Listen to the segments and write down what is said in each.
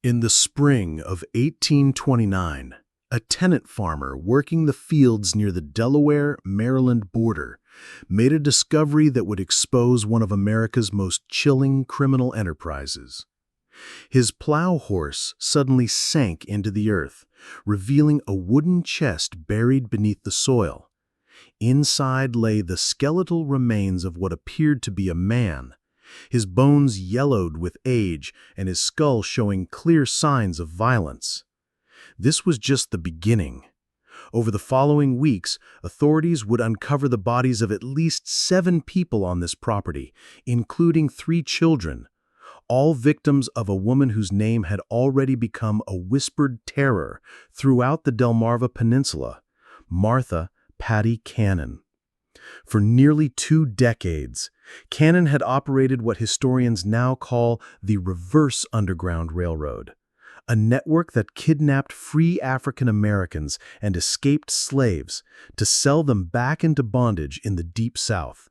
In the spring of 1829, a tenant farmer working the fields near the Delaware-Maryland border made a discovery that would expose one of America's most chilling criminal enterprises. His plow horse suddenly sank into the earth, revealing a wooden chest buried beneath the soil. Inside lay the skeletal remains of what appeared to be a man, his bones yellowed with age and his skull showing clear signs of violence. This was just the beginning. Over the following weeks, authorities would uncover the bodies of at least 7 people on this property, including 3 children, all victims of a woman whose name had already become a whispered terror throughout the Delmarva Peninsula, Martha Patty Cannon. For nearly 2 decades, Cannon had operated what historians now call the reverse Underground Railroad, a network that kidnapped free African Americans and escaped slaves to sell them back into bondage in the Deep South.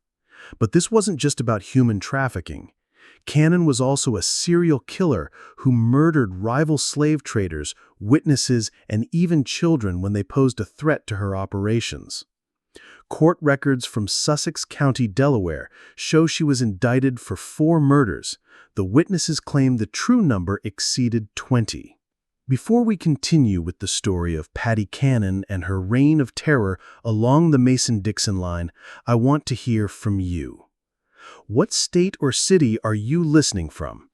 But this wasn't just about human trafficking. Cannon was also a serial killer who murdered rival slave traders, witnesses, and even children when they posed a threat to her operations. Court records from Sussex County, Delaware, show she was indicted for 4 murders. The witnesses claim the true number exceeded 20. Before we continue with the story of Patty Cannon and her reign of terror along the Mason-Dixon line, I want to hear from you. What state or city are you listening from?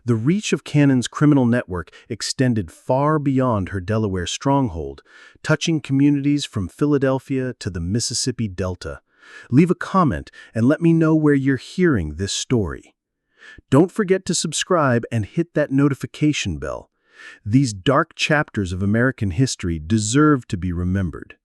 The reach of Cannon's criminal network extended far beyond her Delaware stronghold, touching communities from Philadelphia to the Mississippi Delta. Leave a comment and let me know where you're hearing this story. Don't forget to subscribe and hit that notification bell. These dark chapters of American history deserve to be remembered.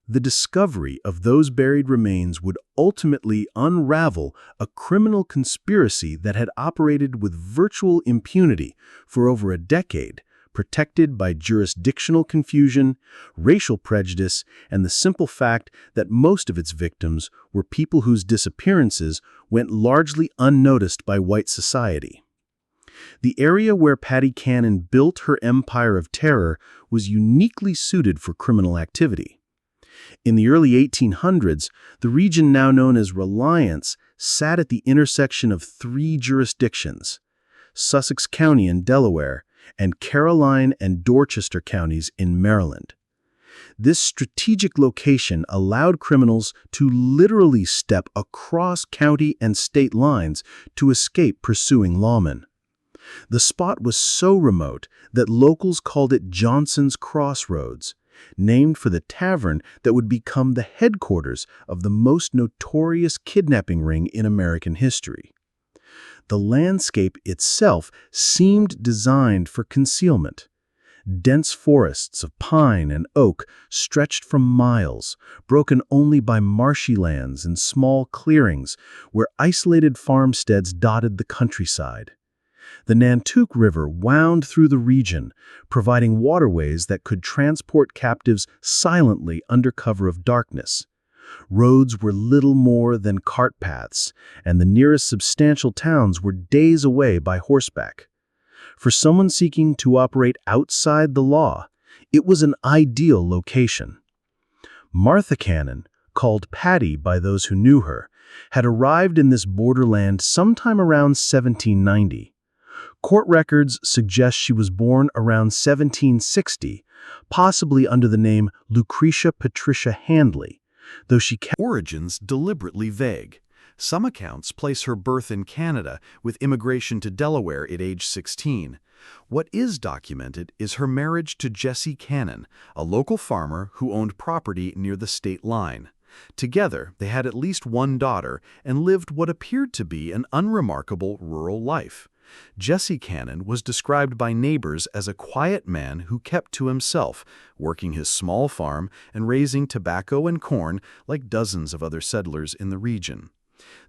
The discovery of those buried remains would ultimately unravel a criminal conspiracy that had operated with virtual impunity for over a decade, protected by jurisdictional confusion, racial prejudice, and the simple fact that most of its victims were people whose disappearances went largely unnoticed by white society. The area where Patty Cannon built her empire of terror was uniquely suited for criminal activity. In the early 1800s, the region now known as Reliance sat at the intersection of 3 jurisdictions, Sussex County in Delaware and Caroline and Dorchester counties in Maryland. This strategic location allowed criminals to literally step across county and state lines to escape pursuing lawmen. The spot was so remote that locals called it Johnson's Crossroads, named for the tavern that would become the headquarters of the most notorious kidnapping ring in American history. The landscape itself seemed designed for concealment. Dense forests of pine and oak stretched for miles, broken only by marshy lands and small clearings where isolated farmsteads dotted the countryside. The Nantucket River wound through the region, providing waterways that could transport captives silently under cover of darkness. Roads were little more than cart paths, and the nearest substantial towns were days away by horseback. For someone seeking to operate outside the law, it was an ideal location. Martha Cannon, called Patty by those who knew her, had arrived in this borderland sometime around 1790. Court records suggest she was born around 1760, possibly under the name Lucretia Patricia Handley, though she kept origins deliberately vague. Some accounts place her birth in Canada, with immigration to Delaware at age 16. What is documented is her marriage to Jesse Cannon, a local farmer who owned property near the state line. Together, they had at least 1 daughter and lived what appeared to be an unremarkable rural life. Jesse Cannon was described by neighbors as a quiet man who kept to himself, working his small farm and raising tobacco and corn like dozens of other settlers in the region.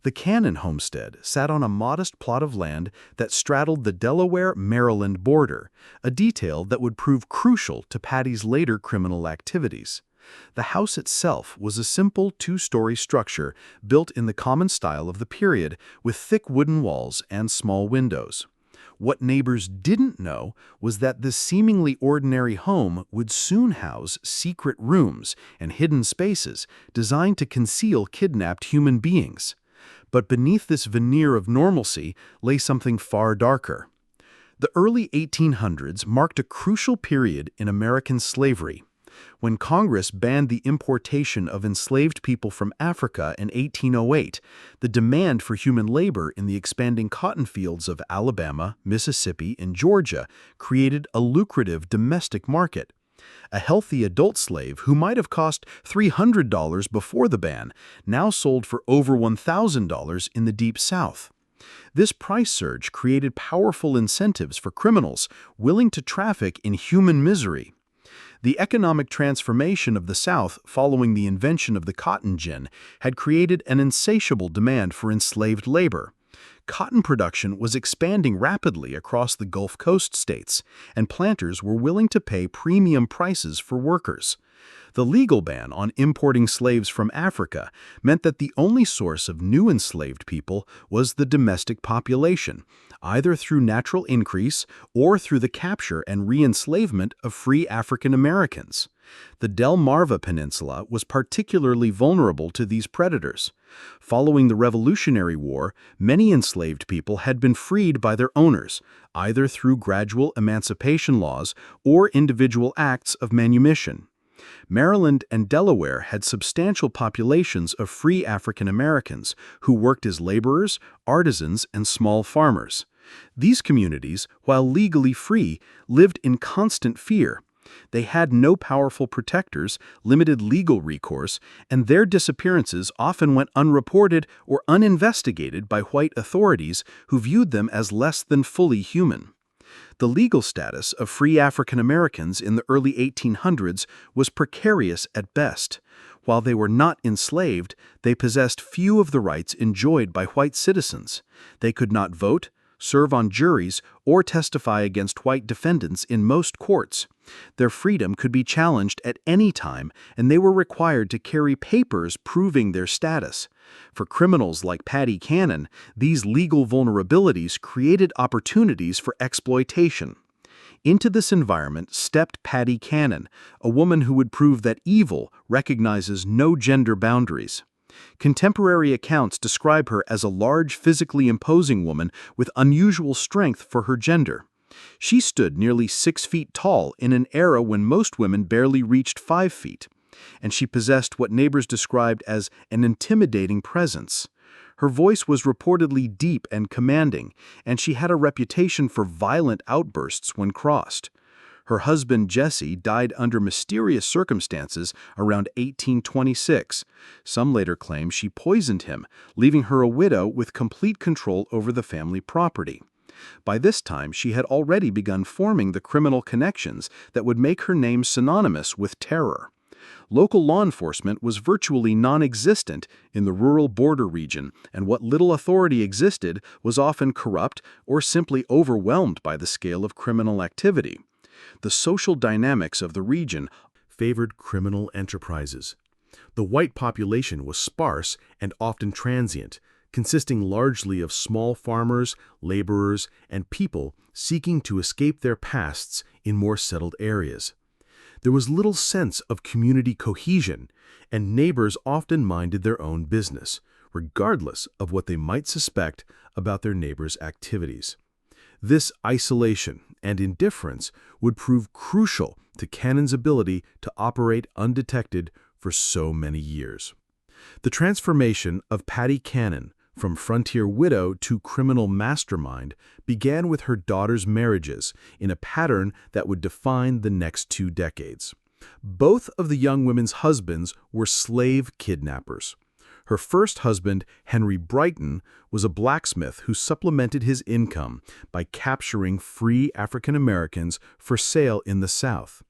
The Cannon homestead sat on a modest plot of land that straddled the Delaware-Maryland border, a detail that would prove crucial to Patty's later criminal activities. The house itself was a simple 2-story structure built in the common style of the period, with thick wooden walls and small windows. What neighbors didn't know was that this seemingly ordinary home would soon house secret rooms and hidden spaces designed to conceal kidnapped human beings. But beneath this veneer of normalcy lay something far darker. The early 1800s marked a crucial period in American slavery. When Congress banned the importation of enslaved people from Africa in 1808, the demand for human labor in the expanding cotton fields of Alabama, Mississippi, and Georgia created a lucrative domestic market. A healthy adult slave who might have cost $300 before the ban now sold for over $1,000 in the Deep South. This price surge created powerful incentives for criminals willing to traffic in human misery. The economic transformation of the South following the invention of the cotton gin had created an insatiable demand for enslaved labor. Cotton production was expanding rapidly across the Gulf Coast states, and planters were willing to pay premium prices for workers. The legal ban on importing slaves from Africa meant that the only source of new enslaved people was the domestic population, either through natural increase or through the capture and re-enslavement of free African Americans. The Delmarva Peninsula was particularly vulnerable to these predators. Following the Revolutionary War, many enslaved people had been freed by their owners, either through gradual emancipation laws or individual acts of manumission. Maryland and Delaware had substantial populations of free African Americans who worked as laborers, artisans, and small farmers. These communities, while legally free, lived in constant fear. They had no powerful protectors, limited legal recourse, and their disappearances often went unreported or uninvestigated by white authorities who viewed them as less than fully human. The legal status of free African Americans in the early 1800s was precarious at best. While they were not enslaved, they possessed few of the rights enjoyed by white citizens. They could not vote, serve on juries, or testify against white defendants in most courts. Their freedom could be challenged at any time, and they were required to carry papers proving their status. For criminals like Paddy Cannon, these legal vulnerabilities created opportunities for exploitation. Into this environment stepped Paddy Cannon, a woman who would prove that evil recognizes no gender boundaries. Contemporary accounts describe her as a large, physically imposing woman with unusual strength for her gender. She stood nearly 6 feet tall in an era when most women barely reached 5 feet, and she possessed what neighbors described as an intimidating presence. Her voice was reportedly deep and commanding, and she had a reputation for violent outbursts when crossed. Her husband, Jesse, died under mysterious circumstances around 1826. Some later claim she poisoned him, leaving her a widow with complete control over the family property. By this time, she had already begun forming the criminal connections that would make her name synonymous with terror. Local law enforcement was virtually non-existent in the rural border region, and what little authority existed was often corrupt or simply overwhelmed by the scale of criminal activity. The social dynamics of the region favored criminal enterprises. The white population was sparse and often transient, consisting largely of small farmers, laborers, and people seeking to escape their pasts in more settled areas. There was little sense of community cohesion, and neighbors often minded their own business, regardless of what they might suspect about their neighbors' activities. This isolation and indifference would prove crucial to Cannon's ability to operate undetected for so many years. The transformation of Paddy Cannon from frontier widow to criminal mastermind began with her daughter's marriages in a pattern that would define the next 2 decades. Both of the young women's husbands were slave kidnappers. Her first husband, Henry Brighton, was a blacksmith who supplemented his income by capturing free African Americans for sale in the South.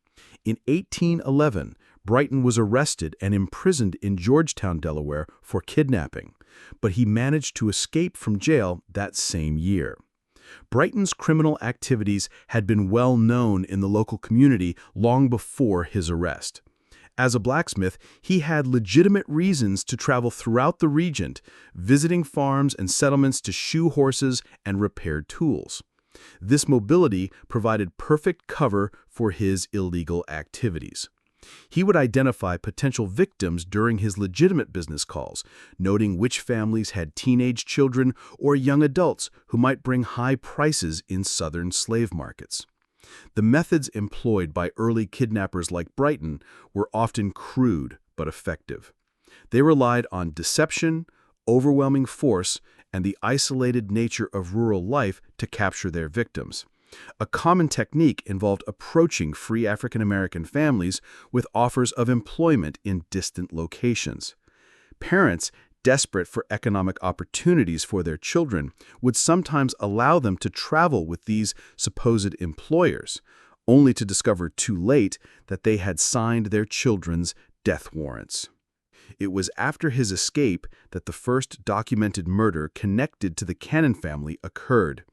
In 1811, Brighton was arrested and imprisoned in Georgetown, Delaware, for kidnapping, but he managed to escape from jail that same year. Brighton's criminal activities had been well known in the local community long before his arrest. As a blacksmith, he had legitimate reasons to travel throughout the region, visiting farms and settlements to shoe horses and repair tools. This mobility provided perfect cover for his illegal activities. He would identify potential victims during his legitimate business calls, noting which families had teenage children or young adults who might bring high prices in southern slave markets. The methods employed by early kidnappers like Brighton were often crude but effective. They relied on deception, overwhelming force, and the isolated nature of rural life to capture their victims. A common technique involved approaching free African American families with offers of employment in distant locations. Parents, desperate for economic opportunities for their children, would sometimes allow them to travel with these supposed employers, only to discover too late that they had signed their children's death warrants. It was after his escape that the first documented murder connected to the Cannon family occurred.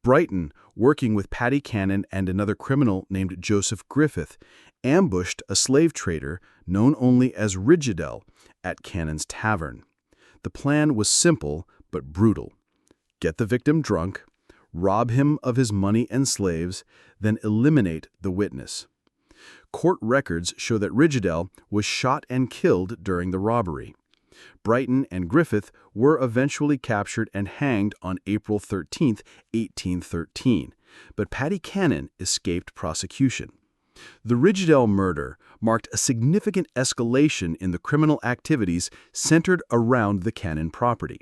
Brighton, working with Paddy Cannon and another criminal named Joseph Griffith, ambushed a slave trader known only as Rigidel at Cannon's tavern. The plan was simple but brutal. Get the victim drunk, rob him of his money and slaves, then eliminate the witness. Court records show that Rigidel was shot and killed during the robbery. Brighton and Griffith were eventually captured and hanged on April 13, 1813, but Paddy Cannon escaped prosecution. The Rigidel murder marked a significant escalation in the criminal activities centered around the Cannon property.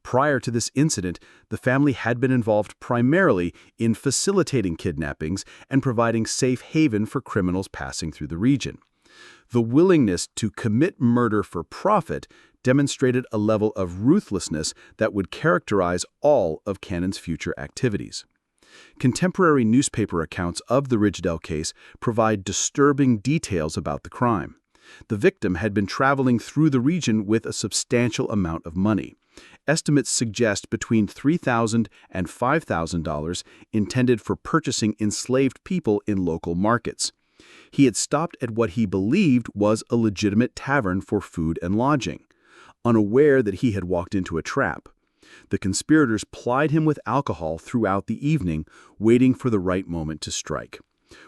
Prior to this incident, the family had been involved primarily in facilitating kidnappings and providing safe haven for criminals passing through the region. The willingness to commit murder for profit demonstrated a level of ruthlessness that would characterize all of Cannon's future activities. Contemporary newspaper accounts of the Rigidel case provide disturbing details about the crime. The victim had been traveling through the region with a substantial amount of money. Estimates suggest between $3,000 and $5,000 intended for purchasing enslaved people in local markets. He had stopped at what he believed was a legitimate tavern for food and lodging, unaware that he had walked into a trap. The conspirators plied him with alcohol throughout the evening, waiting for the right moment to strike.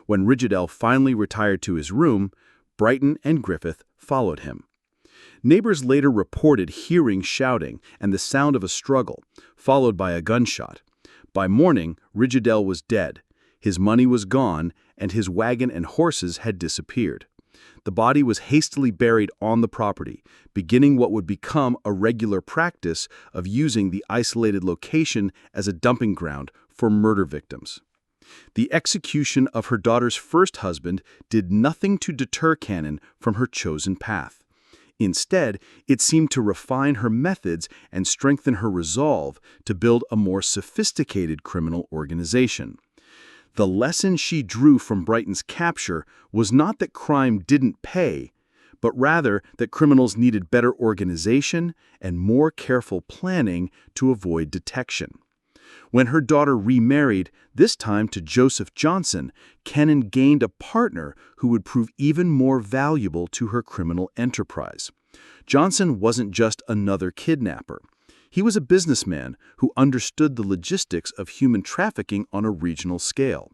When Rigidel finally retired to his room, Brighton and Griffith followed him. Neighbors later reported hearing shouting and the sound of a struggle, followed by a gunshot. By morning, Rigidel was dead. His money was gone, and his wagon and horses had disappeared. The body was hastily buried on the property, beginning what would become a regular practice of using the isolated location as a dumping ground for murder victims. The execution of her daughter's first husband did nothing to deter Cannon from her chosen path. Instead, it seemed to refine her methods and strengthen her resolve to build a more sophisticated criminal organization. The lesson she drew from Brighton's capture was not that crime didn't pay, but rather that criminals needed better organization and more careful planning to avoid detection. When her daughter remarried, this time to Joseph Johnson, Cannon gained a partner who would prove even more valuable to her criminal enterprise. Johnson wasn't just another kidnapper. He was a businessman who understood the logistics of human trafficking on a regional scale.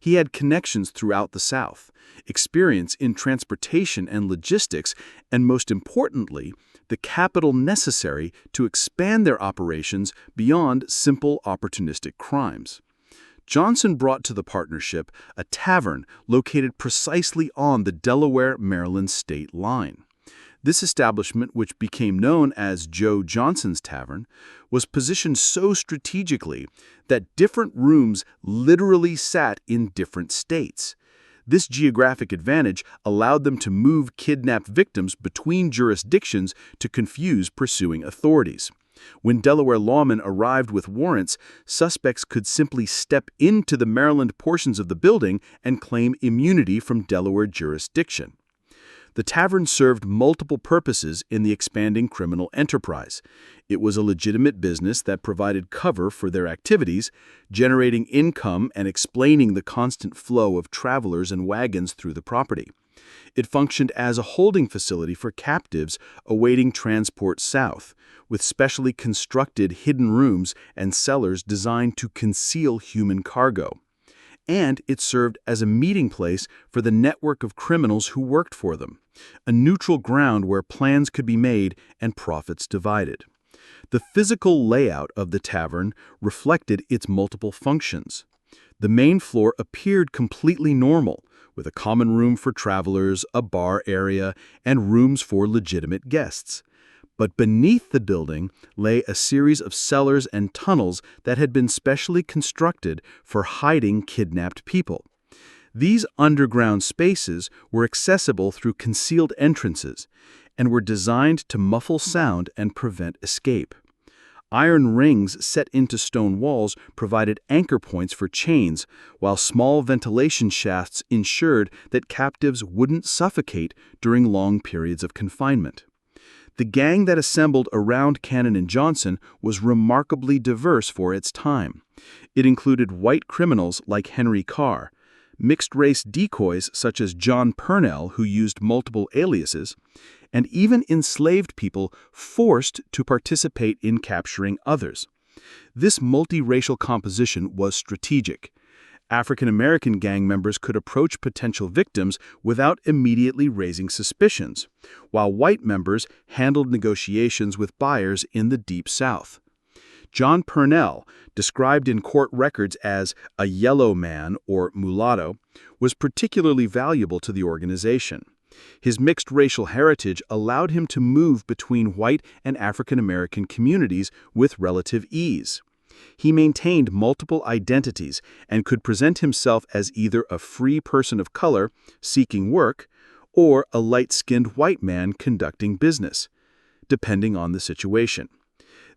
He had connections throughout the South, experience in transportation and logistics, and most importantly, the capital necessary to expand their operations beyond simple opportunistic crimes. Johnson brought to the partnership a tavern located precisely on the Delaware-Maryland state line. This establishment, which became known as Joe Johnson's Tavern, was positioned so strategically that different rooms literally sat in different states. This geographic advantage allowed them to move kidnapped victims between jurisdictions to confuse pursuing authorities. When Delaware lawmen arrived with warrants, suspects could simply step into the Maryland portions of the building and claim immunity from Delaware jurisdiction. The tavern served multiple purposes in the expanding criminal enterprise. It was a legitimate business that provided cover for their activities, generating income and explaining the constant flow of travelers and wagons through the property. It functioned as a holding facility for captives awaiting transport south, with specially constructed hidden rooms and cellars designed to conceal human cargo. And it served as a meeting place for the network of criminals who worked for them, a neutral ground where plans could be made and profits divided. The physical layout of the tavern reflected its multiple functions. The main floor appeared completely normal, with a common room for travelers, a bar area, and rooms for legitimate guests. But beneath the building lay a series of cellars and tunnels that had been specially constructed for hiding kidnapped people. These underground spaces were accessible through concealed entrances and were designed to muffle sound and prevent escape. Iron rings set into stone walls provided anchor points for chains, while small ventilation shafts ensured that captives wouldn't suffocate during long periods of confinement. The gang that assembled around Cannon and Johnson was remarkably diverse for its time. It included white criminals like Henry Carr, mixed-race decoys such as John Purnell, who used multiple aliases, and even enslaved people forced to participate in capturing others. This multiracial composition was strategic. African-American gang members could approach potential victims without immediately raising suspicions, while white members handled negotiations with buyers in the Deep South. John Purnell, described in court records as a yellow man or mulatto, was particularly valuable to the organization. His mixed racial heritage allowed him to move between white and African-American communities with relative ease. He maintained multiple identities and could present himself as either a free person of color seeking work or a light-skinned white man conducting business, depending on the situation.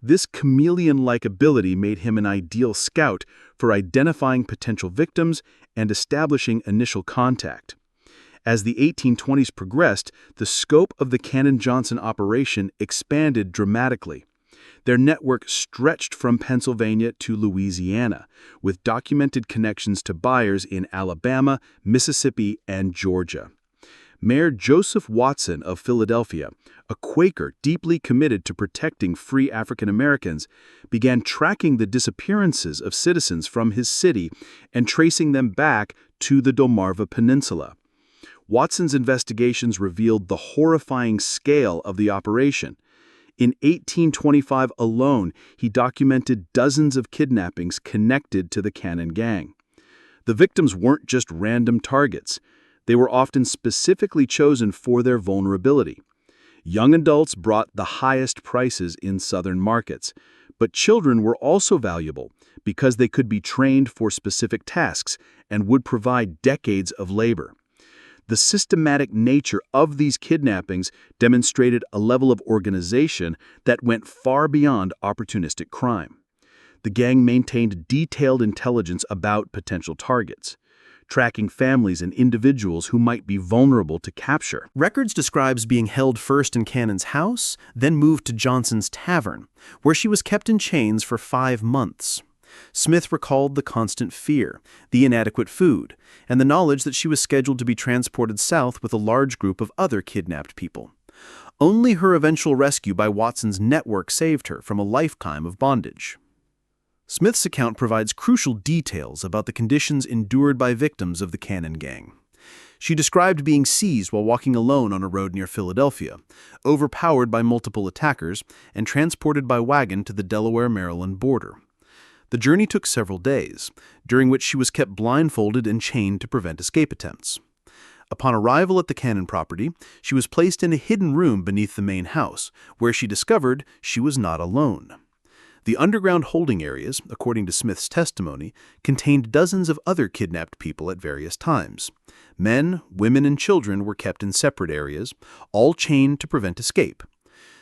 This chameleon-like ability made him an ideal scout for identifying potential victims and establishing initial contact. As the 1820s progressed, the scope of the Cannon-Johnson operation expanded dramatically. Their network stretched from Pennsylvania to Louisiana, with documented connections to buyers in Alabama, Mississippi, and Georgia. Mayor Joseph Watson of Philadelphia, a Quaker deeply committed to protecting free African Americans, began tracking the disappearances of citizens from his city and tracing them back to the Delmarva Peninsula. Watson's investigations revealed the horrifying scale of the operation. In 1825 alone, he documented dozens of kidnappings connected to the Cannon gang. The victims weren't just random targets. They were often specifically chosen for their vulnerability. Young adults brought the highest prices in southern markets, but children were also valuable because they could be trained for specific tasks and would provide decades of labor. The systematic nature of these kidnappings demonstrated a level of organization that went far beyond opportunistic crime. The gang maintained detailed intelligence about potential targets, tracking families and individuals who might be vulnerable to capture. Records describes being held first in Cannon's house, then moved to Johnson's tavern, where she was kept in chains for 5 months. Smith recalled the constant fear, the inadequate food, and the knowledge that she was scheduled to be transported south with a large group of other kidnapped people. Only her eventual rescue by Watson's network saved her from a lifetime of bondage. Smith's account provides crucial details about the conditions endured by victims of the Cannon gang. She described being seized while walking alone on a road near Philadelphia, overpowered by multiple attackers, and transported by wagon to the Delaware-Maryland border. The journey took several days, during which she was kept blindfolded and chained to prevent escape attempts. Upon arrival at the Cannon property, she was placed in a hidden room beneath the main house, where she discovered she was not alone. The underground holding areas, according to Smith's testimony, contained dozens of other kidnapped people at various times. Men, women, and children were kept in separate areas, all chained to prevent escape.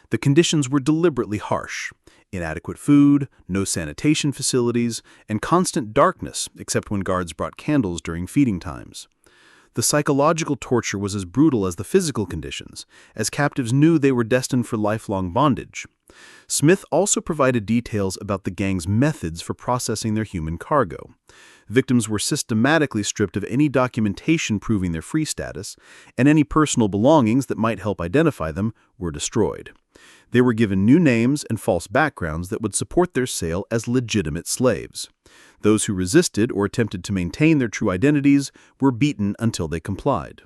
The conditions were deliberately harsh. Inadequate food, no sanitation facilities, and constant darkness except when guards brought candles during feeding times. The psychological torture was as brutal as the physical conditions, as captives knew they were destined for lifelong bondage. Smith also provided details about the gang's methods for processing their human cargo. Victims were systematically stripped of any documentation proving their free status, and any personal belongings that might help identify them were destroyed. They were given new names and false backgrounds that would support their sale as legitimate slaves. Those who resisted or attempted to maintain their true identities were beaten until they complied.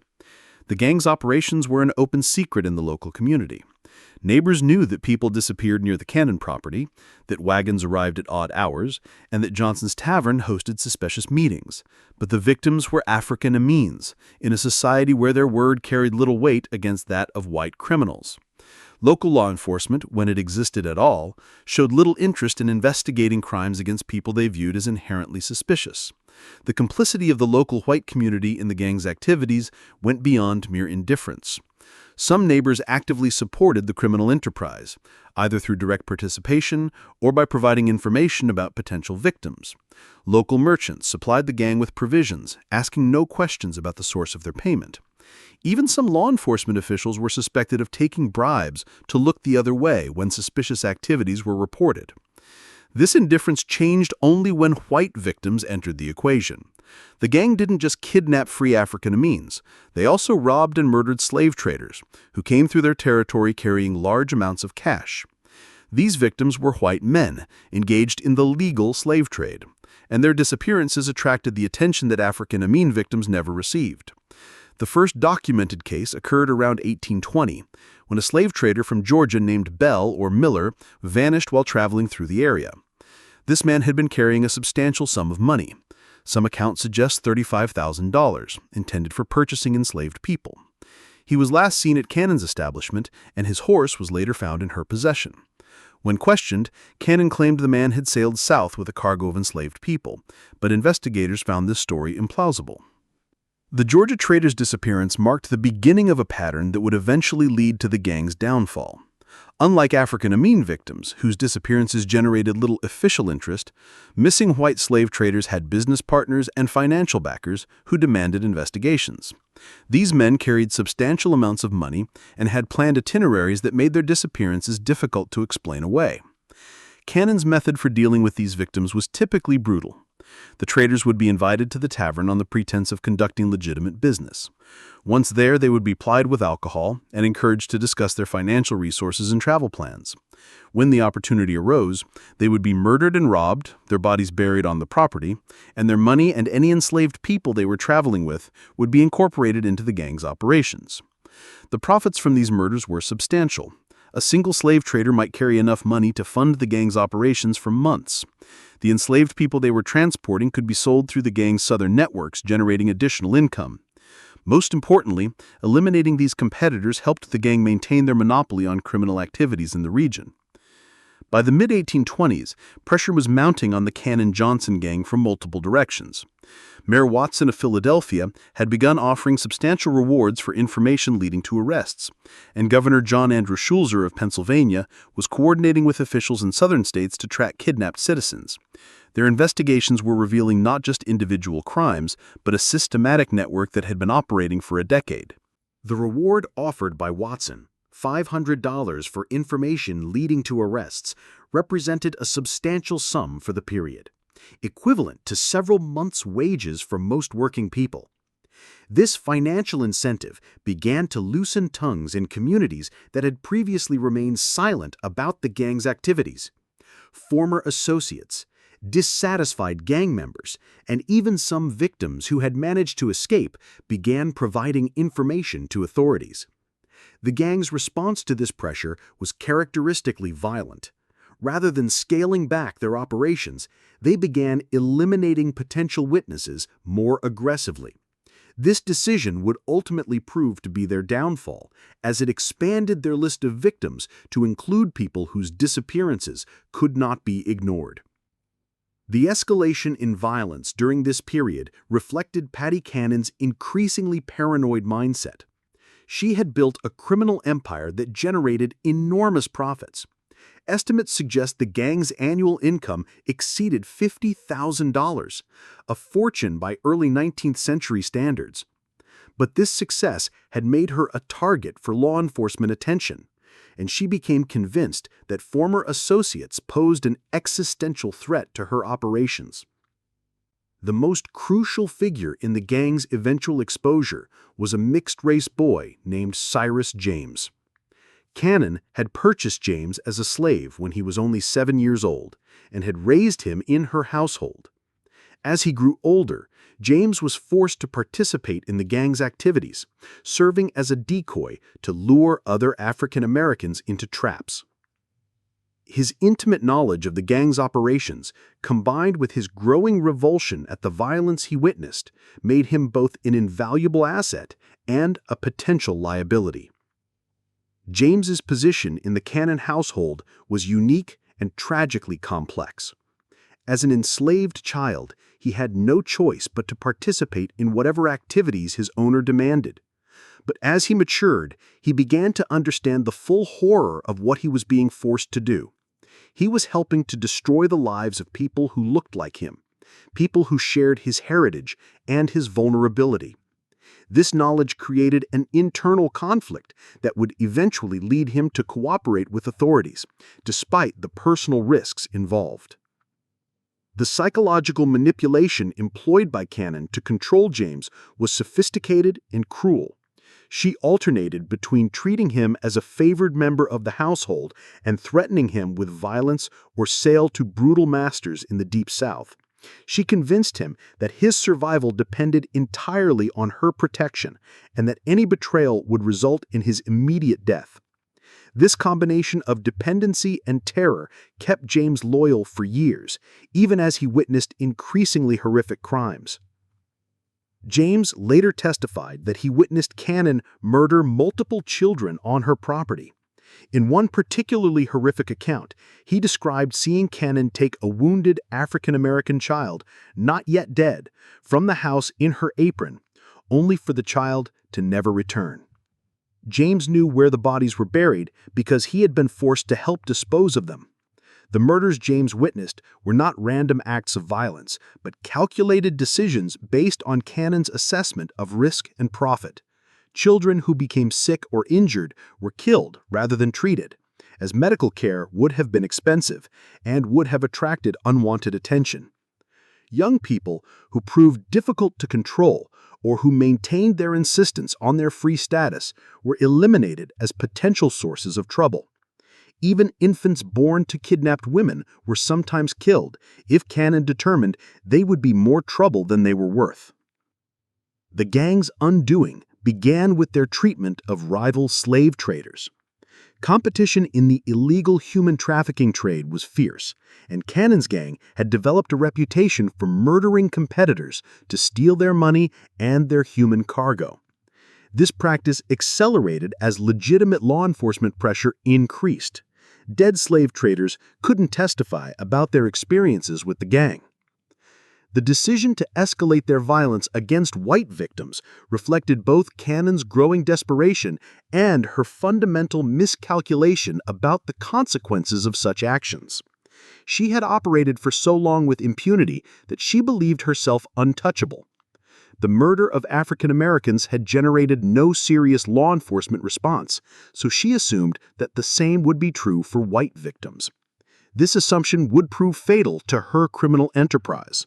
The gang's operations were an open secret in the local community. Neighbors knew that people disappeared near the Cannon property, that wagons arrived at odd hours, and that Johnson's Tavern hosted suspicious meetings. But the victims were African Amines, in a society where their word carried little weight against that of white criminals. Local law enforcement, when it existed at all, showed little interest in investigating crimes against people they viewed as inherently suspicious. The complicity of the local white community in the gang's activities went beyond mere indifference. Some neighbors actively supported the criminal enterprise, either through direct participation or by providing information about potential victims. Local merchants supplied the gang with provisions, asking no questions about the source of their payment. Even some law enforcement officials were suspected of taking bribes to look the other way when suspicious activities were reported. This indifference changed only when white victims entered the equation. The gang didn't just kidnap free African Amines, they also robbed and murdered slave traders, who came through their territory carrying large amounts of cash. These victims were white men, engaged in the legal slave trade, and their disappearances attracted the attention that African Amine victims never received. The first documented case occurred around 1820, when a slave trader from Georgia named Bell or Miller vanished while traveling through the area. This man had been carrying a substantial sum of money. Some accounts suggest $35,000, intended for purchasing enslaved people. He was last seen at Cannon's establishment, and his horse was later found in her possession. When questioned, Cannon claimed the man had sailed south with a cargo of enslaved people, but investigators found this story implausible. The Georgia trader's disappearance marked the beginning of a pattern that would eventually lead to the gang's downfall. Unlike African Amine victims, whose disappearances generated little official interest, missing white slave traders had business partners and financial backers who demanded investigations. These men carried substantial amounts of money and had planned itineraries that made their disappearances difficult to explain away. Cannon's method for dealing with these victims was typically brutal. The traders would be invited to the tavern on the pretense of conducting legitimate business. Once there, they would be plied with alcohol and encouraged to discuss their financial resources and travel plans. When the opportunity arose, they would be murdered and robbed, their bodies buried on the property, and their money and any enslaved people they were traveling with would be incorporated into the gang's operations. The profits from these murders were substantial. A single slave trader might carry enough money to fund the gang's operations for months. The enslaved people they were transporting could be sold through the gang's southern networks, generating additional income. Most importantly, eliminating these competitors helped the gang maintain their monopoly on criminal activities in the region. By the mid-1820s, pressure was mounting on the Cannon-Johnson gang from multiple directions. Mayor Watson of Philadelphia had begun offering substantial rewards for information leading to arrests, and Governor John Andrew Schulzer of Pennsylvania was coordinating with officials in southern states to track kidnapped citizens. Their investigations were revealing not just individual crimes, but a systematic network that had been operating for a decade. The reward offered by Watson, $500 for information leading to arrests, represented a substantial sum for the period, equivalent to several months' wages for most working people. This financial incentive began to loosen tongues in communities that had previously remained silent about the gang's activities. Former associates, dissatisfied gang members, and even some victims who had managed to escape began providing information to authorities. The gang's response to this pressure was characteristically violent. Rather than scaling back their operations, they began eliminating potential witnesses more aggressively. This decision would ultimately prove to be their downfall, as it expanded their list of victims to include people whose disappearances could not be ignored. The escalation in violence during this period reflected Patty Cannon's increasingly paranoid mindset. She had built a criminal empire that generated enormous profits. Estimates suggest the gang's annual income exceeded $50,000, a fortune by early 19th century standards. But this success had made her a target for law enforcement attention, and she became convinced that former associates posed an existential threat to her operations. The most crucial figure in the gang's eventual exposure was a mixed-race boy named Cyrus James. Cannon had purchased James as a slave when he was only 7 years old and had raised him in her household. As he grew older, James was forced to participate in the gang's activities, serving as a decoy to lure other African Americans into traps. His intimate knowledge of the gang's operations, combined with his growing revulsion at the violence he witnessed, made him both an invaluable asset and a potential liability. James's position in the Cannon household was unique and tragically complex. As an enslaved child, he had no choice but to participate in whatever activities his owner demanded. But as he matured, he began to understand the full horror of what he was being forced to do. He was helping to destroy the lives of people who looked like him, people who shared his heritage and his vulnerability. This knowledge created an internal conflict that would eventually lead him to cooperate with authorities, despite the personal risks involved. The psychological manipulation employed by Cannon to control James was sophisticated and cruel. She alternated between treating him as a favored member of the household and threatening him with violence or sale to brutal masters in the Deep South. She convinced him that his survival depended entirely on her protection and that any betrayal would result in his immediate death. This combination of dependency and terror kept James loyal for years, even as he witnessed increasingly horrific crimes. James later testified that he witnessed Cannon murder multiple children on her property. In one particularly horrific account, he described seeing Cannon take a wounded African-American child, not yet dead, from the house in her apron, only for the child to never return. James knew where the bodies were buried because he had been forced to help dispose of them. The murders James witnessed were not random acts of violence, but calculated decisions based on Cannon's assessment of risk and profit. Children who became sick or injured were killed rather than treated, as medical care would have been expensive and would have attracted unwanted attention. Young people who proved difficult to control or who maintained their insistence on their free status were eliminated as potential sources of trouble. Even infants born to kidnapped women were sometimes killed if Cannon determined they would be more trouble than they were worth. The gang's undoing began with their treatment of rival slave traders. Competition in the illegal human trafficking trade was fierce, and Cannon's gang had developed a reputation for murdering competitors to steal their money and their human cargo. This practice accelerated as legitimate law enforcement pressure increased. Dead slave traders couldn't testify about their experiences with the gang. The decision to escalate their violence against white victims reflected both Cannon's growing desperation and her fundamental miscalculation about the consequences of such actions. She had operated for so long with impunity that she believed herself untouchable. The murder of African Americans had generated no serious law enforcement response, so she assumed that the same would be true for white victims. This assumption would prove fatal to her criminal enterprise.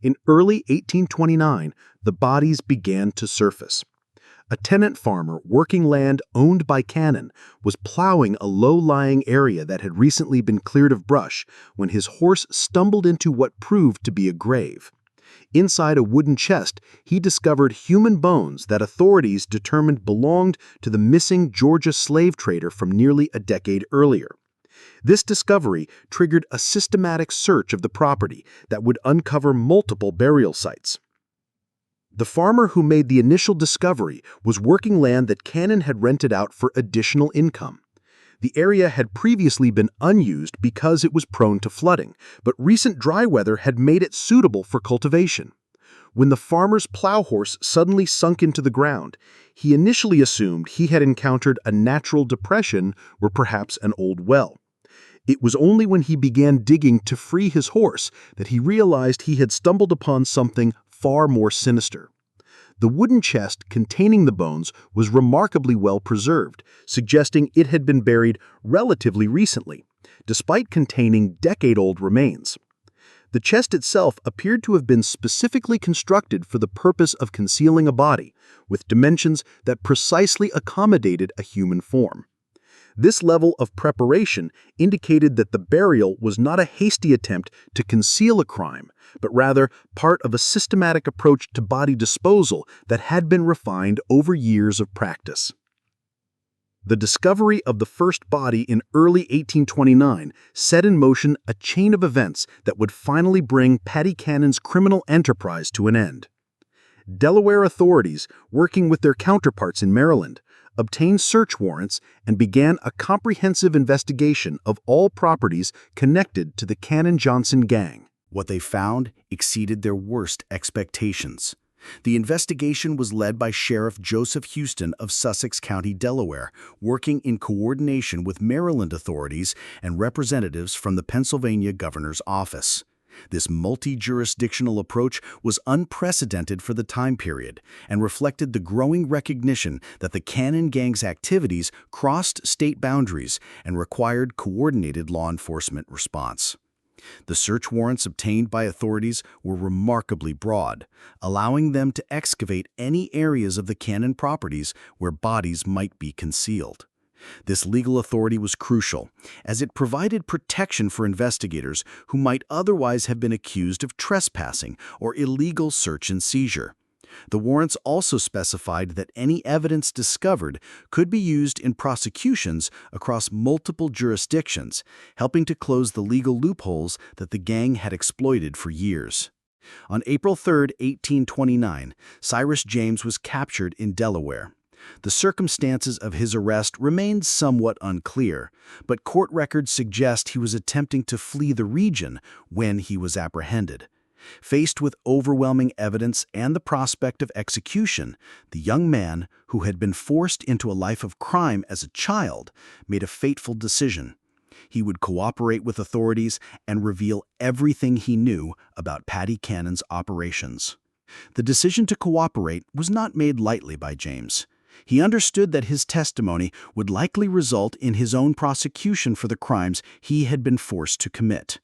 In early 1829, the bodies began to surface. A tenant farmer working land owned by Cannon was plowing a low-lying area that had recently been cleared of brush when his horse stumbled into what proved to be a grave. Inside a wooden chest, he discovered human bones that authorities determined belonged to the missing Georgia slave trader from nearly a decade earlier. This discovery triggered a systematic search of the property that would uncover multiple burial sites. The farmer who made the initial discovery was working land that Cannon had rented out for additional income. The area had previously been unused because it was prone to flooding, but recent dry weather had made it suitable for cultivation. When the farmer's plow horse suddenly sunk into the ground, he initially assumed he had encountered a natural depression or perhaps an old well. It was only when he began digging to free his horse that he realized he had stumbled upon something far more sinister. The wooden chest containing the bones was remarkably well preserved, suggesting it had been buried relatively recently, despite containing decade-old remains. The chest itself appeared to have been specifically constructed for the purpose of concealing a body, with dimensions that precisely accommodated a human form. This level of preparation indicated that the burial was not a hasty attempt to conceal a crime, but rather part of a systematic approach to body disposal that had been refined over years of practice. The discovery of the first body in early 1829 set in motion a chain of events that would finally bring Paddy Cannon's criminal enterprise to an end. Delaware authorities, working with their counterparts in Maryland, obtained search warrants and began a comprehensive investigation of all properties connected to the Cannon-Johnson gang. What they found exceeded their worst expectations. The investigation was led by Sheriff Joseph Houston of Sussex County, Delaware, working in coordination with Maryland authorities and representatives from the Pennsylvania governor's office. This multi-jurisdictional approach was unprecedented for the time period and reflected the growing recognition that the Cannon gang's activities crossed state boundaries and required coordinated law enforcement response. The search warrants obtained by authorities were remarkably broad, allowing them to excavate any areas of the Cannon properties where bodies might be concealed. This legal authority was crucial, as it provided protection for investigators who might otherwise have been accused of trespassing or illegal search and seizure. The warrants also specified that any evidence discovered could be used in prosecutions across multiple jurisdictions, helping to close the legal loopholes that the gang had exploited for years. On April 3, 1829, Cyrus James was captured in Delaware. The circumstances of his arrest remained somewhat unclear, but court records suggest he was attempting to flee the region when he was apprehended. Faced with overwhelming evidence and the prospect of execution, the young man, who had been forced into a life of crime as a child, made a fateful decision. He would cooperate with authorities and reveal everything he knew about Paddy Cannon's operations. The decision to cooperate was not made lightly by James. He understood that his testimony would likely result in his own prosecution for the crimes he had been forced to commit.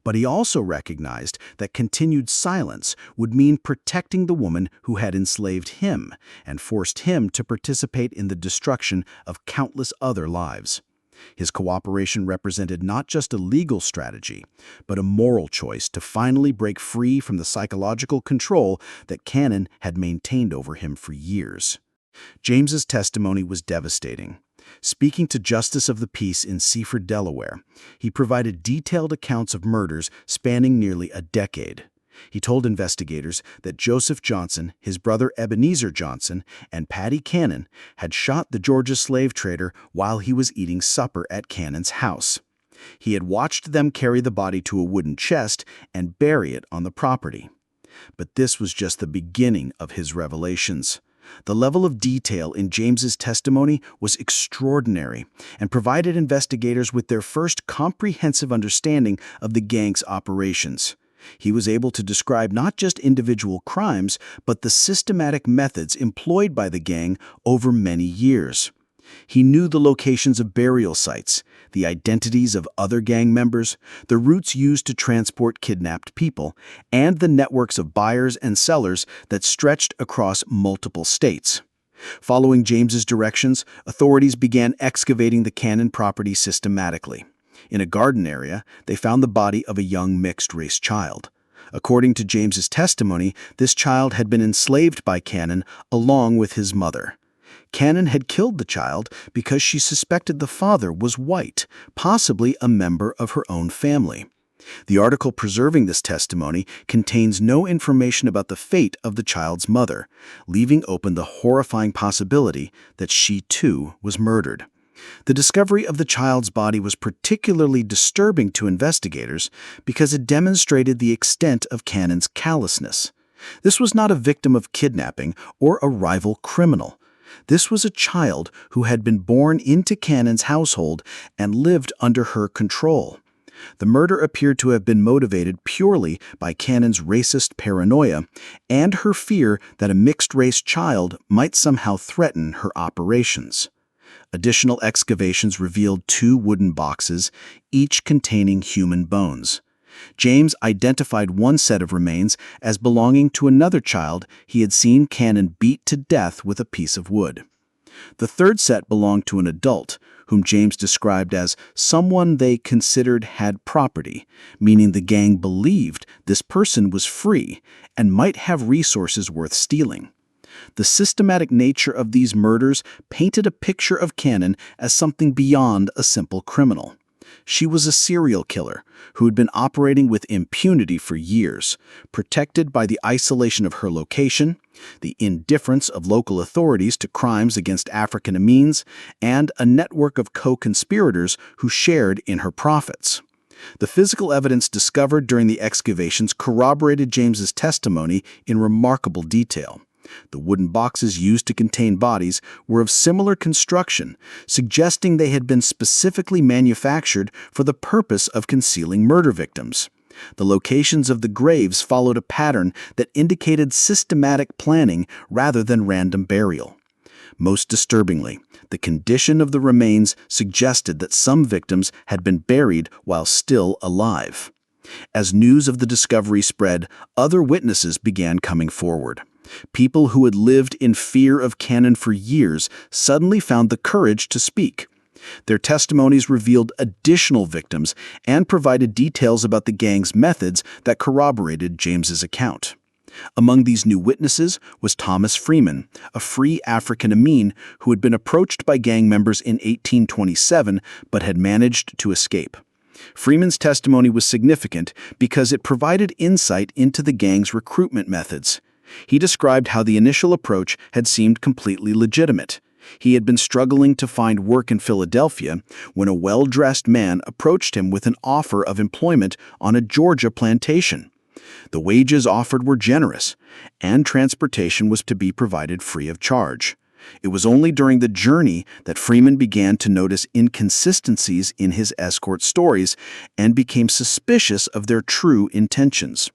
But he also recognized that continued silence would mean protecting the woman who had enslaved him and forced him to participate in the destruction of countless other lives. His cooperation represented not just a legal strategy, but a moral choice to finally break free from the psychological control that Cannon had maintained over him for years. James's testimony was devastating. Speaking to Justice of the Peace in Seaford, Delaware, he provided detailed accounts of murders spanning nearly a decade. He told investigators that Joseph Johnson, his brother Ebenezer Johnson, and Paddy Cannon had shot the Georgia slave trader while he was eating supper at Cannon's house. He had watched them carry the body to a wooden chest and bury it on the property. But this was just the beginning of his revelations. The level of detail in James's testimony was extraordinary and provided investigators with their first comprehensive understanding of the gang's operations. He was able to describe not just individual crimes, but the systematic methods employed by the gang over many years. He knew the locations of burial sites, the identities of other gang members, the routes used to transport kidnapped people, and the networks of buyers and sellers that stretched across multiple states. Following James's directions, authorities began excavating the Cannon property systematically. In a garden area, they found the body of a young mixed-race child. According to James's testimony, this child had been enslaved by Cannon along with his mother. Cannon had killed the child because she suspected the father was white, possibly a member of her own family. The article preserving this testimony contains no information about the fate of the child's mother, leaving open the horrifying possibility that she too was murdered. The discovery of the child's body was particularly disturbing to investigators because it demonstrated the extent of Cannon's callousness. This was not a victim of kidnapping or a rival criminal. This was a child who had been born into Cannon's household and lived under her control. The murder appeared to have been motivated purely by Cannon's racist paranoia and her fear that a mixed-race child might somehow threaten her operations. Additional excavations revealed 2 wooden boxes, each containing human bones. James identified one set of remains as belonging to another child he had seen Cannon beat to death with a piece of wood. The third set belonged to an adult, whom James described as someone they considered had property, meaning the gang believed this person was free and might have resources worth stealing. The systematic nature of these murders painted a picture of Cannon as something beyond a simple criminal. She was a serial killer who had been operating with impunity for years, protected by the isolation of her location, the indifference of local authorities to crimes against African Americans, and a network of co-conspirators who shared in her profits. The physical evidence discovered during the excavations corroborated James's testimony in remarkable detail. The wooden boxes used to contain bodies were of similar construction, suggesting they had been specifically manufactured for the purpose of concealing murder victims. The locations of the graves followed a pattern that indicated systematic planning rather than random burial. Most disturbingly, the condition of the remains suggested that some victims had been buried while still alive. As news of the discovery spread, other witnesses began coming forward. People who had lived in fear of Cannon for years suddenly found the courage to speak. Their testimonies revealed additional victims and provided details about the gang's methods that corroborated James's account. Among these new witnesses was Thomas Freeman, a free African American who had been approached by gang members in 1827 but had managed to escape. Freeman's testimony was significant because it provided insight into the gang's recruitment methods. He described how the initial approach had seemed completely legitimate. He had been struggling to find work in Philadelphia when a well-dressed man approached him with an offer of employment on a Georgia plantation. The wages offered were generous, and transportation was to be provided free of charge. It was only during the journey that Freeman began to notice inconsistencies in his escort stories and became suspicious of their true intentions.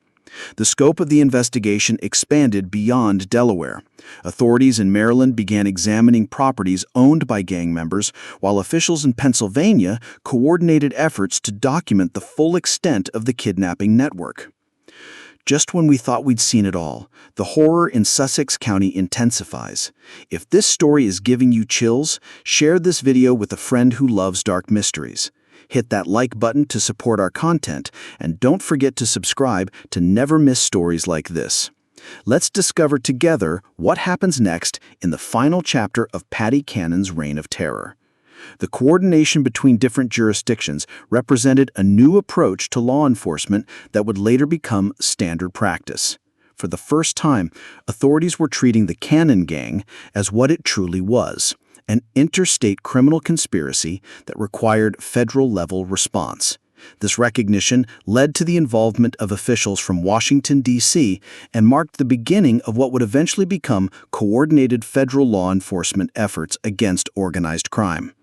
The scope of the investigation expanded beyond Delaware. Authorities in Maryland began examining properties owned by gang members, while officials in Pennsylvania coordinated efforts to document the full extent of the kidnapping network. Just when we thought we'd seen it all, the horror in Sussex County intensifies. If this story is giving you chills, share this video with a friend who loves dark mysteries. Hit that like button to support our content, and don't forget to subscribe to never miss stories like this. Let's discover together what happens next in the final chapter of Paddy Cannon's Reign of Terror. The coordination between different jurisdictions represented a new approach to law enforcement that would later become standard practice. For the first time, authorities were treating the Cannon Gang as what it truly was: an interstate criminal conspiracy that required federal-level response. This recognition led to the involvement of officials from Washington, D.C., and marked the beginning of what would eventually become coordinated federal law enforcement efforts against organized crime.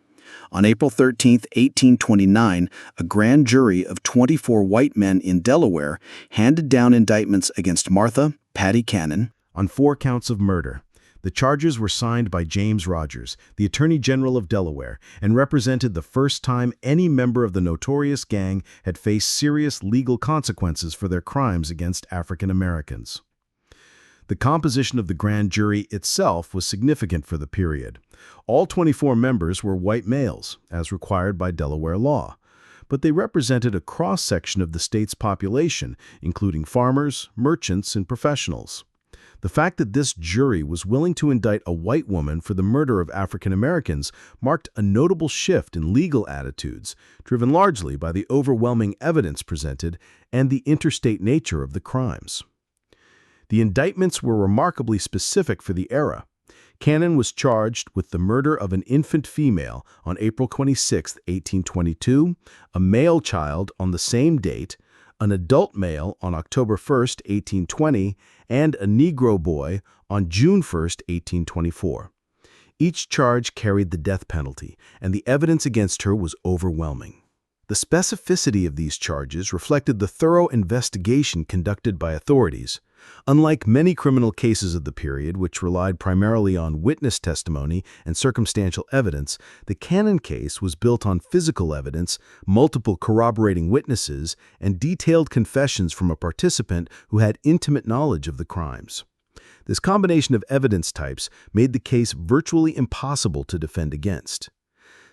On April 13, 1829, a grand jury of 24 white men in Delaware handed down indictments against Martha, Paddy Cannon, on 4 counts of murder. The charges were signed by James Rogers, the Attorney General of Delaware, and represented the first time any member of the notorious gang had faced serious legal consequences for their crimes against African Americans. The composition of the grand jury itself was significant for the period. All 24 members were white males, as required by Delaware law, but they represented a cross-section of the state's population, including farmers, merchants, and professionals. The fact that this jury was willing to indict a white woman for the murder of African Americans marked a notable shift in legal attitudes, driven largely by the overwhelming evidence presented and the interstate nature of the crimes. The indictments were remarkably specific for the era. Cannon was charged with the murder of an infant female on April 26, 1822, a male child on the same date, an adult male on October 1, 1820, and a Negro boy on June 1, 1824. Each charge carried the death penalty, and the evidence against her was overwhelming. The specificity of these charges reflected the thorough investigation conducted by authorities. Unlike many criminal cases of the period, which relied primarily on witness testimony and circumstantial evidence, the Cannon case was built on physical evidence, multiple corroborating witnesses, and detailed confessions from a participant who had intimate knowledge of the crimes. This combination of evidence types made the case virtually impossible to defend against.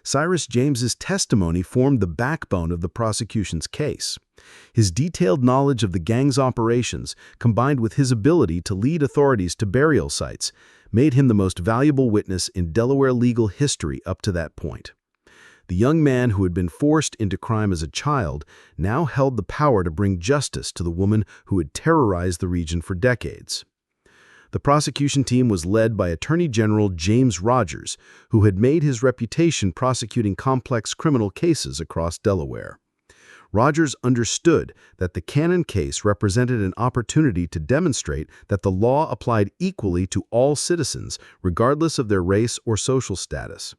Cyrus James's testimony formed the backbone of the prosecution's case. His detailed knowledge of the gang's operations, combined with his ability to lead authorities to burial sites, made him the most valuable witness in Delaware legal history up to that point. The young man who had been forced into crime as a child now held the power to bring justice to the woman who had terrorized the region for decades. The prosecution team was led by Attorney General James Rogers, who had made his reputation prosecuting complex criminal cases across Delaware. Rogers understood that the Cannon case represented an opportunity to demonstrate that the law applied equally to all citizens, regardless of their race or social status.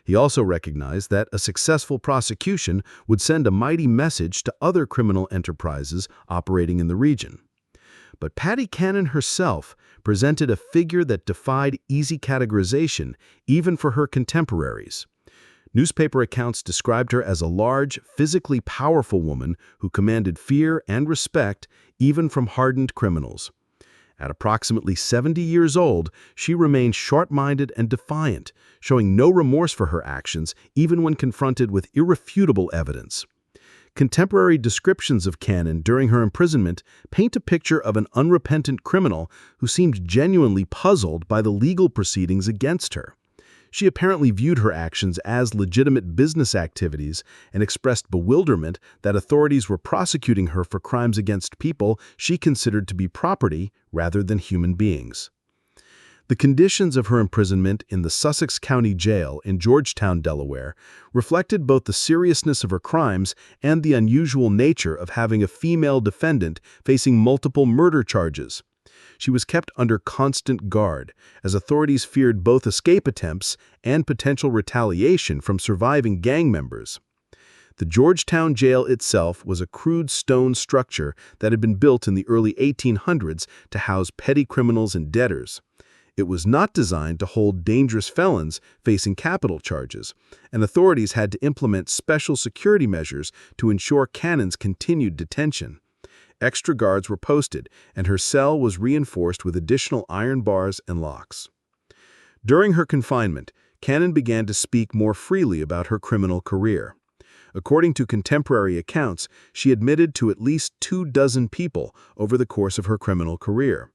He also recognized that a successful prosecution would send a mighty message to other criminal enterprises operating in the region. But Patty Cannon herself presented a figure that defied easy categorization, even for her contemporaries. Newspaper accounts described her as a large, physically powerful woman who commanded fear and respect even from hardened criminals. At approximately 70 years old, she remained sharp-minded and defiant, showing no remorse for her actions even when confronted with irrefutable evidence. Contemporary descriptions of Cannon during her imprisonment paint a picture of an unrepentant criminal who seemed genuinely puzzled by the legal proceedings against her. She apparently viewed her actions as legitimate business activities and expressed bewilderment that authorities were prosecuting her for crimes against people she considered to be property rather than human beings. The conditions of her imprisonment in the Sussex County Jail in Georgetown, Delaware, reflected both the seriousness of her crimes and the unusual nature of having a female defendant facing multiple murder charges. She was kept under constant guard, as authorities feared both escape attempts and potential retaliation from surviving gang members. The Georgetown jail itself was a crude stone structure that had been built in the early 1800s to house petty criminals and debtors. It was not designed to hold dangerous felons facing capital charges, and authorities had to implement special security measures to ensure Cannon's continued detention. Extra guards were posted, and her cell was reinforced with additional iron bars and locks. During her confinement, Cannon began to speak more freely about her criminal career. According to contemporary accounts, she admitted to at least 24 people over the course of her criminal career.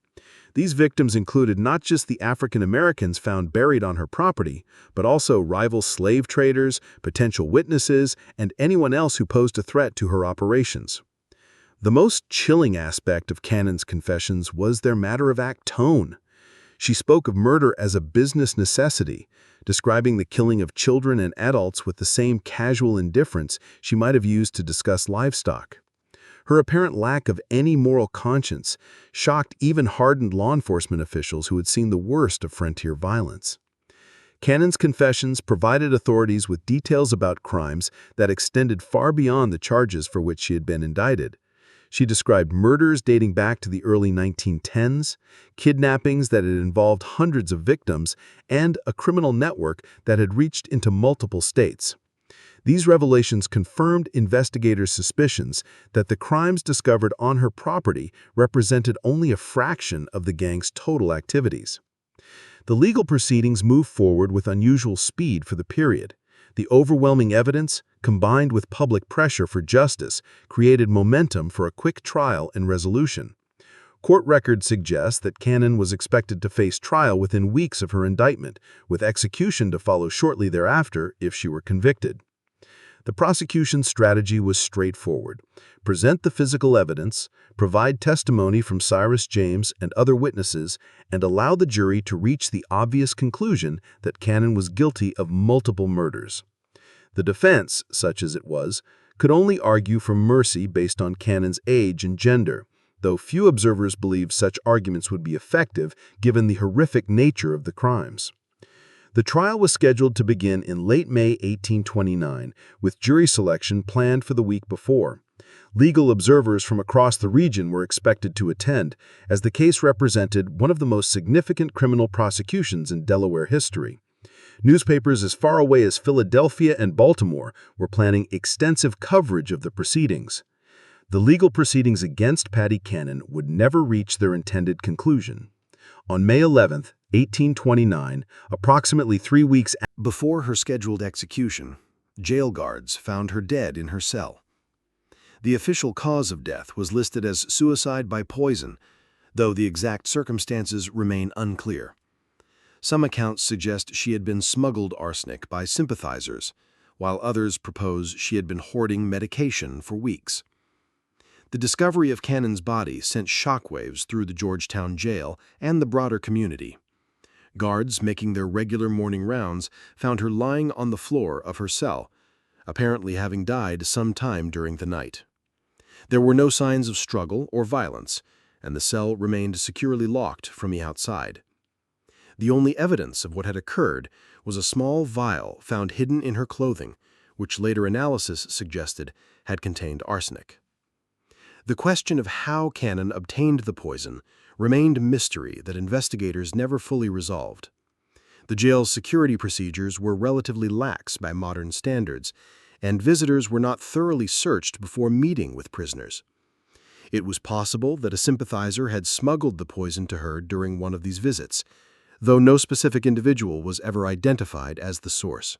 These victims included not just the African Americans found buried on her property, but also rival slave traders, potential witnesses, and anyone else who posed a threat to her operations. The most chilling aspect of Cannon's confessions was their matter-of-fact tone. She spoke of murder as a business necessity, describing the killing of children and adults with the same casual indifference she might have used to discuss livestock. Her apparent lack of any moral conscience shocked even hardened law enforcement officials who had seen the worst of frontier violence. Cannon's confessions provided authorities with details about crimes that extended far beyond the charges for which she had been indicted. She described murders dating back to the early 1910s, kidnappings that had involved hundreds of victims, and a criminal network that had reached into multiple states. These revelations confirmed investigators' suspicions that the crimes discovered on her property represented only a fraction of the gang's total activities. The legal proceedings moved forward with unusual speed for the period. The overwhelming evidence, combined with public pressure for justice, created momentum for a quick trial and resolution. Court records suggest that Cannon was expected to face trial within weeks of her indictment, with execution to follow shortly thereafter if she were convicted. The prosecution's strategy was straightforward: present the physical evidence, provide testimony from Cyrus James and other witnesses, and allow the jury to reach the obvious conclusion that Cannon was guilty of multiple murders. The defense, such as it was, could only argue for mercy based on Cannon's age and gender, though few observers believed such arguments would be effective given the horrific nature of the crimes. The trial was scheduled to begin in late May 1829, with jury selection planned for the week before. Legal observers from across the region were expected to attend, as the case represented one of the most significant criminal prosecutions in Delaware history. Newspapers as far away as Philadelphia and Baltimore were planning extensive coverage of the proceedings. The legal proceedings against Patty Cannon would never reach their intended conclusion. On May 11, 1829, approximately 3 weeks before her scheduled execution, jail guards found her dead in her cell. The official cause of death was listed as suicide by poison, though the exact circumstances remain unclear. Some accounts suggest she had been smuggled arsenic by sympathizers, while others propose she had been hoarding medication for weeks. The discovery of Cannon's body sent shockwaves through the Georgetown jail and the broader community. Guards making their regular morning rounds found her lying on the floor of her cell, apparently having died sometime during the night. There were no signs of struggle or violence, and the cell remained securely locked from the outside. The only evidence of what had occurred was a small vial found hidden in her clothing, which later analysis suggested had contained arsenic. The question of how Cannon obtained the poison remained a mystery that investigators never fully resolved. The jail's security procedures were relatively lax by modern standards, and visitors were not thoroughly searched before meeting with prisoners. It was possible that a sympathizer had smuggled the poison to her during one of these visits, though no specific individual was ever identified as the source.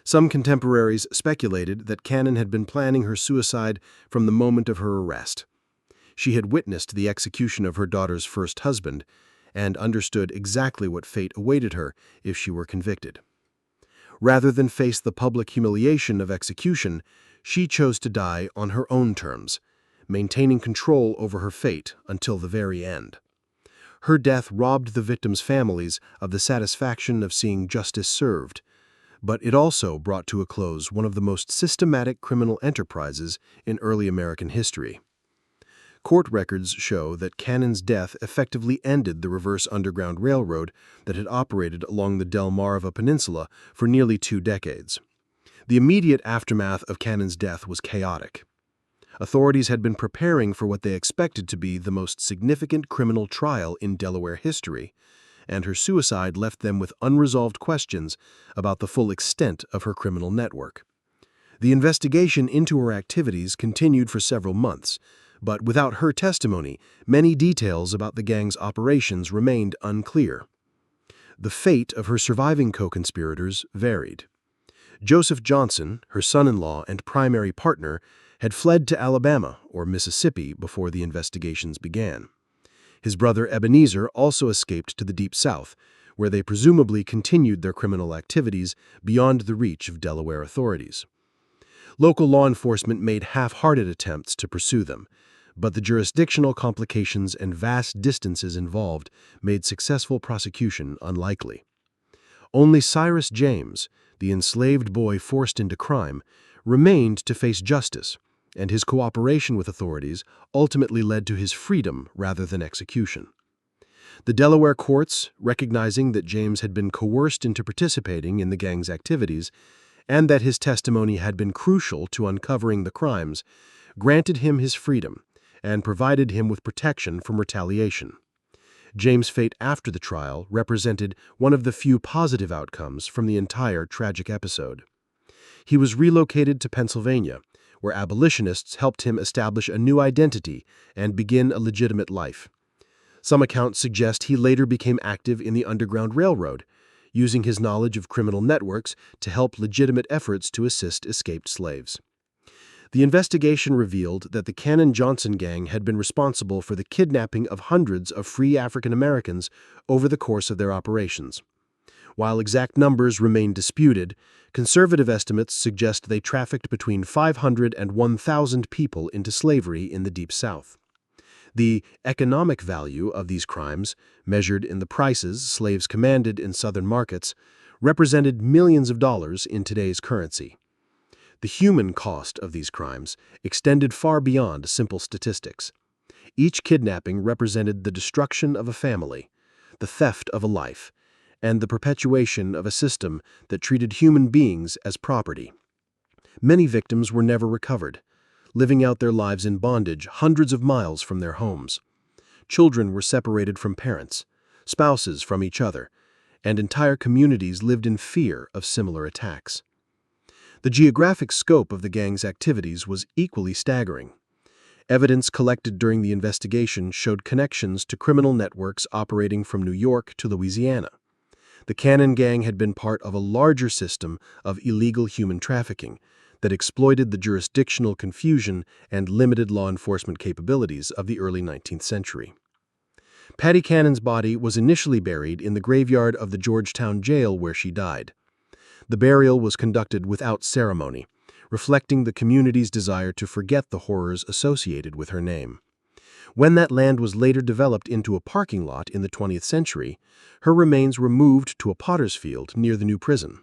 Some contemporaries speculated that Cannon had been planning her suicide from the moment of her arrest. She had witnessed the execution of her daughter's first husband and understood exactly what fate awaited her if she were convicted. Rather than face the public humiliation of execution, she chose to die on her own terms, maintaining control over her fate until the very end. Her death robbed the victims' families of the satisfaction of seeing justice served, but it also brought to a close one of the most systematic criminal enterprises in early American history. Court records show that Cannon's death effectively ended the reverse Underground Railroad that had operated along the Delmarva Peninsula for nearly 2 decades. The immediate aftermath of Cannon's death was chaotic. Authorities had been preparing for what they expected to be the most significant criminal trial in Delaware history, and her suicide left them with unresolved questions about the full extent of her criminal network. The investigation into her activities continued for several months, but without her testimony, many details about the gang's operations remained unclear. The fate of her surviving co-conspirators varied. Joseph Johnson, her son-in-law and primary partner, had fled to Alabama or Mississippi before the investigations began. His brother Ebenezer also escaped to the Deep South, where they presumably continued their criminal activities beyond the reach of Delaware authorities. Local law enforcement made half-hearted attempts to pursue them, but the jurisdictional complications and vast distances involved made successful prosecution unlikely. Only Cyrus James, the enslaved boy forced into crime, remained to face justice, and his cooperation with authorities ultimately led to his freedom rather than execution. The Delaware courts, recognizing that James had been coerced into participating in the gang's activities and that his testimony had been crucial to uncovering the crimes, granted him his freedom and provided him with protection from retaliation. James' fate after the trial represented one of the few positive outcomes from the entire tragic episode. He was relocated to Pennsylvania, where abolitionists helped him establish a new identity and begin a legitimate life. Some accounts suggest he later became active in the Underground Railroad, using his knowledge of criminal networks to help legitimate efforts to assist escaped slaves. The investigation revealed that the Cannon-Johnson gang had been responsible for the kidnapping of hundreds of free African Americans over the course of their operations. While exact numbers remain disputed, conservative estimates suggest they trafficked between 500 and 1,000 people into slavery in the Deep South. The economic value of these crimes, measured in the prices slaves commanded in southern markets, represented millions of dollars in today's currency. The human cost of these crimes extended far beyond simple statistics. Each kidnapping represented the destruction of a family, the theft of a life, and the perpetuation of a system that treated human beings as property. Many victims were never recovered, living out their lives in bondage hundreds of miles from their homes. Children were separated from parents, spouses from each other, and entire communities lived in fear of similar attacks. The geographic scope of the gang's activities was equally staggering. Evidence collected during the investigation showed connections to criminal networks operating from New York to Louisiana. The Cannon Gang had been part of a larger system of illegal human trafficking that exploited the jurisdictional confusion and limited law enforcement capabilities of the early 19th century. Patty Cannon's body was initially buried in the graveyard of the Georgetown jail where she died. The burial was conducted without ceremony, reflecting the community's desire to forget the horrors associated with her name. When that land was later developed into a parking lot in the 20th century, her remains were moved to a potter's field near the new prison.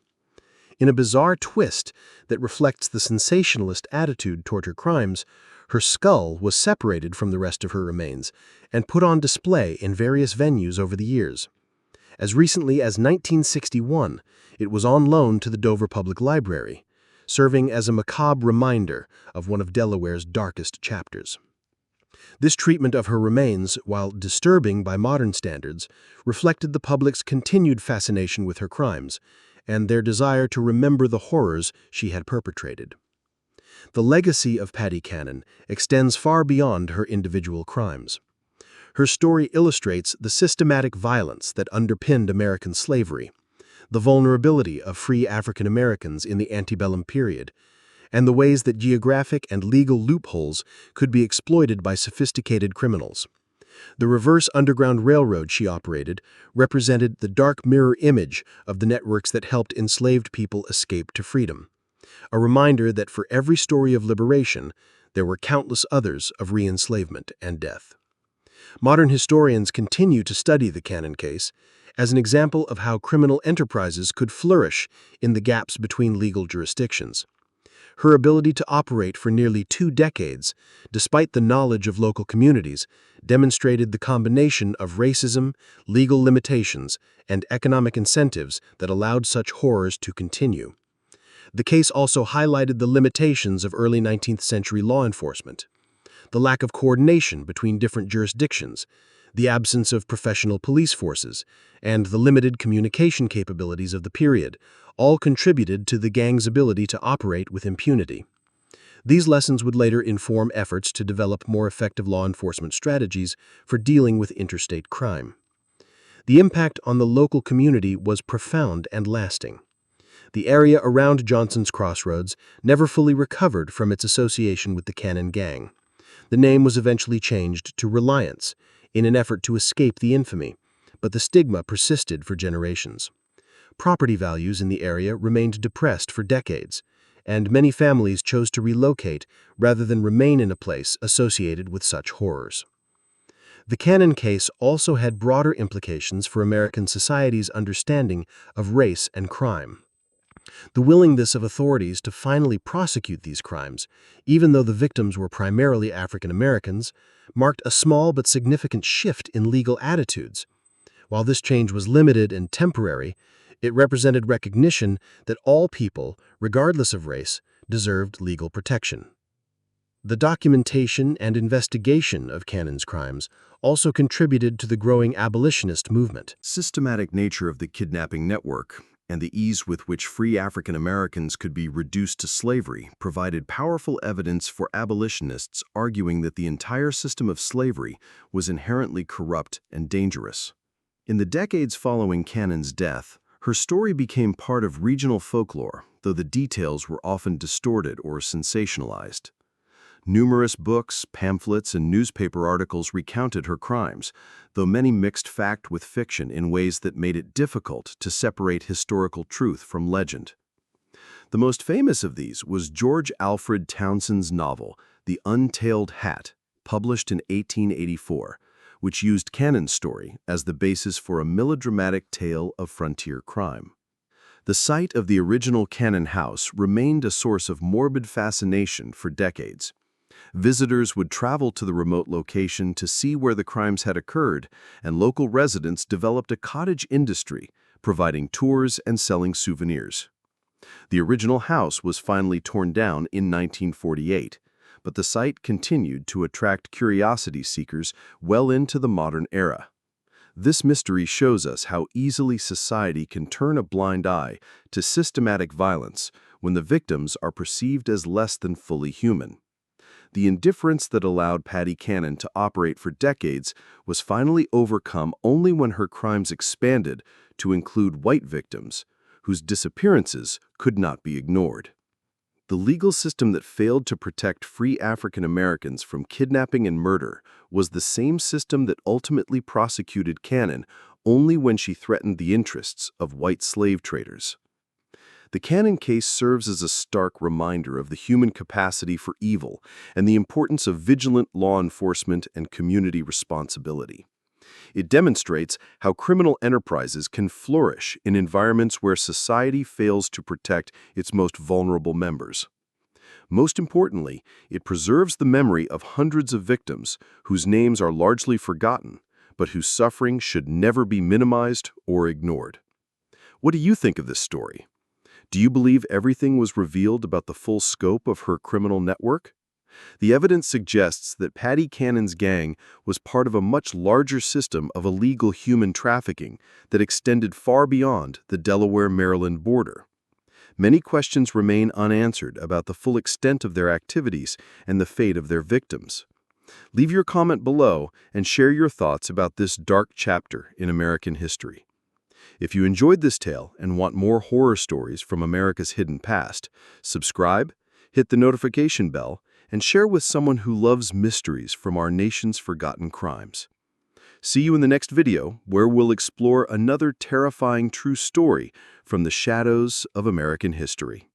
In a bizarre twist that reflects the sensationalist attitude toward her crimes, her skull was separated from the rest of her remains and put on display in various venues over the years. As recently as 1961, it was on loan to the Dover Public Library, serving as a macabre reminder of one of Delaware's darkest chapters. This treatment of her remains, while disturbing by modern standards, reflected the public's continued fascination with her crimes and their desire to remember the horrors she had perpetrated. The legacy of Patty Cannon extends far beyond her individual crimes. Her story illustrates the systematic violence that underpinned American slavery, the vulnerability of free African Americans in the antebellum period, and the ways that geographic and legal loopholes could be exploited by sophisticated criminals. The reverse Underground Railroad she operated represented the dark mirror image of the networks that helped enslaved people escape to freedom, a reminder that for every story of liberation, there were countless others of re-enslavement and death. Modern historians continue to study the Cannon case as an example of how criminal enterprises could flourish in the gaps between legal jurisdictions. Her ability to operate for nearly 2 decades, despite the knowledge of local communities, demonstrated the combination of racism, legal limitations, and economic incentives that allowed such horrors to continue. The case also highlighted the limitations of early 19th century law enforcement. The lack of coordination between different jurisdictions, the absence of professional police forces, and the limited communication capabilities of the period all contributed to the gang's ability to operate with impunity. These lessons would later inform efforts to develop more effective law enforcement strategies for dealing with interstate crime. The impact on the local community was profound and lasting. The area around Johnson's Crossroads never fully recovered from its association with the Cannon Gang. The name was eventually changed to Reliance in an effort to escape the infamy, but the stigma persisted for generations. Property values in the area remained depressed for decades, and many families chose to relocate rather than remain in a place associated with such horrors. The Cannon case also had broader implications for American society's understanding of race and crime. The willingness of authorities to finally prosecute these crimes, even though the victims were primarily African Americans, marked a small but significant shift in legal attitudes. While this change was limited and temporary, it represented recognition that all people, regardless of race, deserved legal protection. The documentation and investigation of Cannon's crimes also contributed to the growing abolitionist movement. Systematic nature of the kidnapping network and the ease with which free African Americans could be reduced to slavery provided powerful evidence for abolitionists arguing that the entire system of slavery was inherently corrupt and dangerous. In the decades following Cannon's death, her story became part of regional folklore, though the details were often distorted or sensationalized. Numerous books, pamphlets, and newspaper articles recounted her crimes, though many mixed fact with fiction in ways that made it difficult to separate historical truth from legend. The most famous of these was George Alfred Townsend's novel, The Untailed Hat, published in 1884, which used Cannon's story as the basis for a melodramatic tale of frontier crime. The site of the original Cannon house remained a source of morbid fascination for decades. Visitors would travel to the remote location to see where the crimes had occurred, and local residents developed a cottage industry, providing tours and selling souvenirs. The original house was finally torn down in 1948, but the site continued to attract curiosity seekers well into the modern era. This mystery shows us how easily society can turn a blind eye to systematic violence when the victims are perceived as less than fully human. The indifference that allowed Patty Cannon to operate for decades was finally overcome only when her crimes expanded to include white victims, whose disappearances could not be ignored. The legal system that failed to protect free African Americans from kidnapping and murder was the same system that ultimately prosecuted Cannon only when she threatened the interests of white slave traders. The Cannon case serves as a stark reminder of the human capacity for evil and the importance of vigilant law enforcement and community responsibility. It demonstrates how criminal enterprises can flourish in environments where society fails to protect its most vulnerable members. Most importantly, it preserves the memory of hundreds of victims whose names are largely forgotten, but whose suffering should never be minimized or ignored. What do you think of this story? Do you believe everything was revealed about the full scope of her criminal network? The evidence suggests that Patty Cannon's gang was part of a much larger system of illegal human trafficking that extended far beyond the Delaware-Maryland border. Many questions remain unanswered about the full extent of their activities and the fate of their victims. Leave your comment below and share your thoughts about this dark chapter in American history. If you enjoyed this tale and want more horror stories from America's hidden past, subscribe, hit the notification bell, and share with someone who loves mysteries from our nation's forgotten crimes. See you in the next video, where we'll explore another terrifying true story from the shadows of American history.